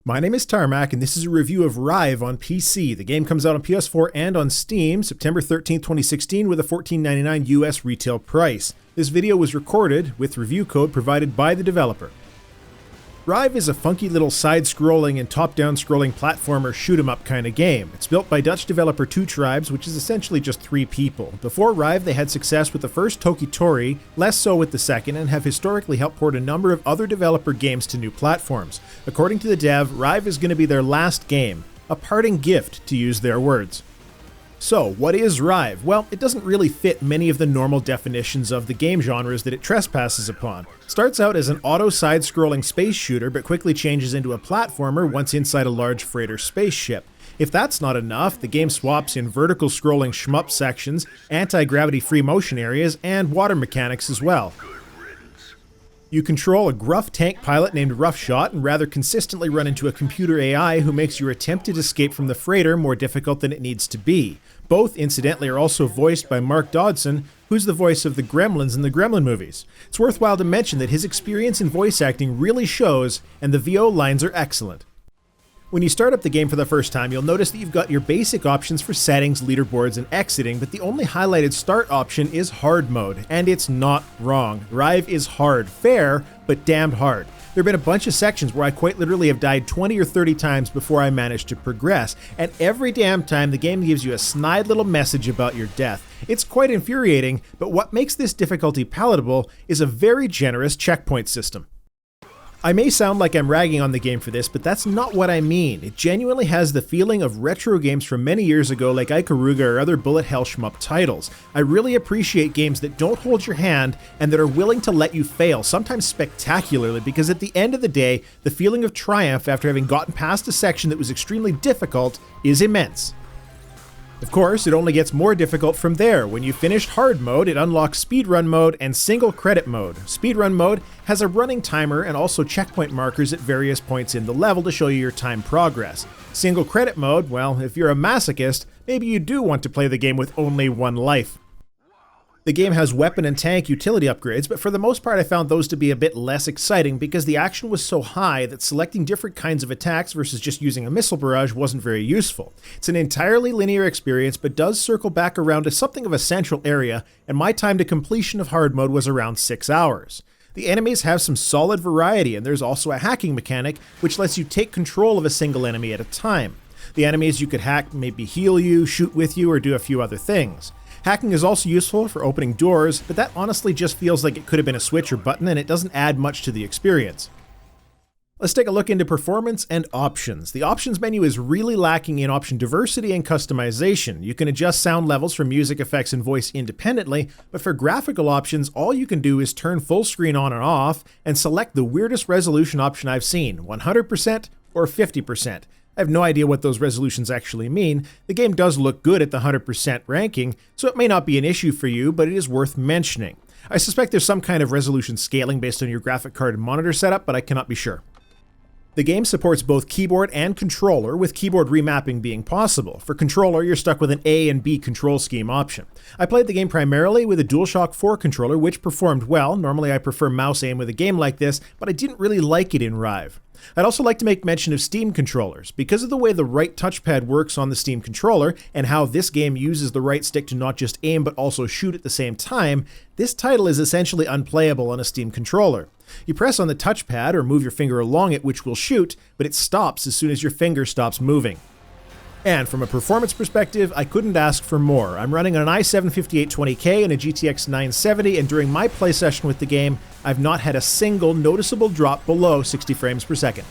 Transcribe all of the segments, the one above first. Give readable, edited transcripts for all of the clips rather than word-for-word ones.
My name is Tarmack, and this is a review of RIVE on PC. The game comes out on PS4 and on Steam September 13, 2016 with a $14.99 US retail price. This video was recorded with review code provided by the developer. RIVE is a funky little side-scrolling and top-down scrolling platformer shoot-'em-up kind of game. It's built by Dutch developer Two Tribes, which is essentially just 3 people. Before RIVE, they had success with the first Tokitori, less so with the second, and have historically helped port a number of other developer games to new platforms. According to the dev, RIVE is going to be their last game, a parting gift, to use their words. So, what is RIVE? Well, it doesn't really fit many of the normal definitions of the game genres that it trespasses upon. It starts out as an auto side-scrolling space shooter, but quickly changes into a platformer once inside a large freighter spaceship. If that's not enough, the game swaps in vertical scrolling shmup sections, anti-gravity free motion areas, and water mechanics as well. You control a gruff tank pilot named Roughshot and rather consistently run into a computer AI who makes your attempted escape from the freighter more difficult than it needs to be. Both, incidentally, are also voiced by Mark Dodson, who's the voice of the Gremlins in the Gremlin movies. It's worthwhile to mention that his experience in voice acting really shows, and the VO lines are excellent. When you start up the game for the first time, you'll notice that you've got your basic options for settings, leaderboards, and exiting, but the only highlighted start option is hard mode, and it's not wrong. RIVE is hard. Fair, but damned hard. There have been a bunch of sections where I quite literally have died 20 or 30 times before I managed to progress, and every damn time the game gives you a snide little message about your death. It's quite infuriating, but what makes this difficulty palatable is a very generous checkpoint system. I may sound like I'm ragging on the game for this, but that's not what I mean. It genuinely has the feeling of retro games from many years ago like Ikaruga or other bullet hell shmup titles. I really appreciate games that don't hold your hand and that are willing to let you fail, sometimes spectacularly, because at the end of the day, the feeling of triumph after having gotten past a section that was extremely difficult is immense. Of course, it only gets more difficult from there. When you finished hard mode, it unlocks speedrun mode and single credit mode. Speedrun mode has a running timer and also checkpoint markers at various points in the level to show you your time progress. Single credit mode, well, if you're a masochist, maybe you do want to play the game with only one life. The game has weapon and tank utility upgrades, but for the most part I found those to be a bit less exciting because the action was so high that selecting different kinds of attacks versus just using a missile barrage wasn't very useful. It's an entirely linear experience, but does circle back around to something of a central area, and my time to completion of hard mode was around 6 hours. The enemies have some solid variety, and there's also a hacking mechanic which lets you take control of a single enemy at a time. The enemies you could hack maybe heal you, shoot with you, or do a few other things. Hacking is also useful for opening doors, but that honestly just feels like it could have been a switch or button and it doesn't add much to the experience. Let's take a look into performance and options. The options menu is really lacking in option diversity and customization. You can adjust sound levels for music effects and voice independently, but for graphical options, all you can do is turn full screen on and off and select the weirdest resolution option I've seen, 100% or 50%. I have no idea what those resolutions actually mean. The game does look good at the 100% ranking, so it may not be an issue for you, but it is worth mentioning. I suspect there's some kind of resolution scaling based on your graphic card and monitor setup, but I cannot be sure. The game supports both keyboard and controller, with keyboard remapping being possible. For controller, you're stuck with an A and B control scheme option. I played the game primarily with a DualShock 4 controller, which performed well. Normally I prefer mouse aim with a game like this, but I didn't really like it in RIVE. I'd also like to make mention of Steam controllers. Because of the way the right touchpad works on the Steam controller, and how this game uses the right stick to not just aim but also shoot at the same time, this title is essentially unplayable on a Steam controller. You press on the touchpad or move your finger along it, which will shoot, but it stops as soon as your finger stops moving. And from a performance perspective, I couldn't ask for more. I'm running on an i7-5820K and a GTX 970, and during my play session with the game, I've not had a single noticeable drop below 60 frames per second.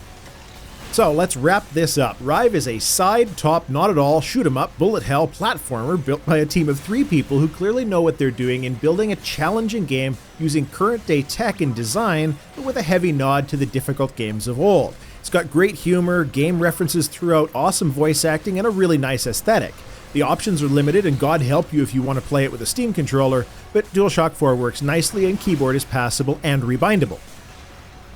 So let's wrap this up. RIVE is a side-top, not-at-all, shoot-'em-up, bullet hell platformer built by a team of 3 people who clearly know what they're doing in building a challenging game using current-day tech and design, but with a heavy nod to the difficult games of old. It's got great humor, game references throughout, awesome voice acting, and a really nice aesthetic. The options are limited, and God help you if you want to play it with a Steam controller, but DualShock 4 works nicely and keyboard is passable and rebindable.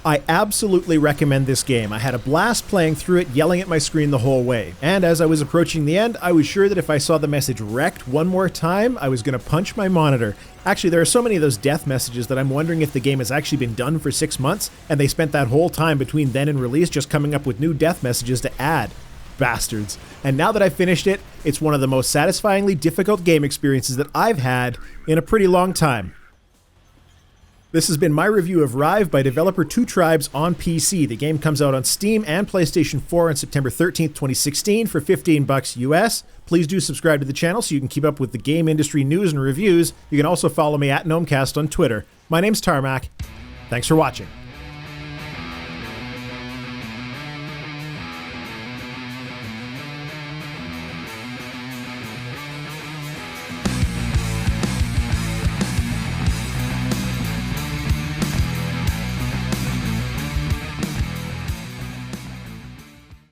I absolutely recommend this game. I had a blast playing through it, yelling at my screen the whole way. And as I was approaching the end, I was sure that if I saw the message wrecked one more time, I was going to punch my monitor. Actually, there are so many of those death messages that I'm wondering if the game has actually been done for 6 months, and they spent that whole time between then and release just coming up with new death messages to add. Bastards. And now that I've finished it, it's one of the most satisfyingly difficult game experiences that I've had in a pretty long time. This has been my review of RIVE by developer Two Tribes on PC. The game comes out on Steam and PlayStation 4 on September 13th, 2016 for $15 US. Please do subscribe to the channel so you can keep up with the game industry news and reviews. You can also follow me at Gnomecast on Twitter. My name's Tarmack. Thanks for watching.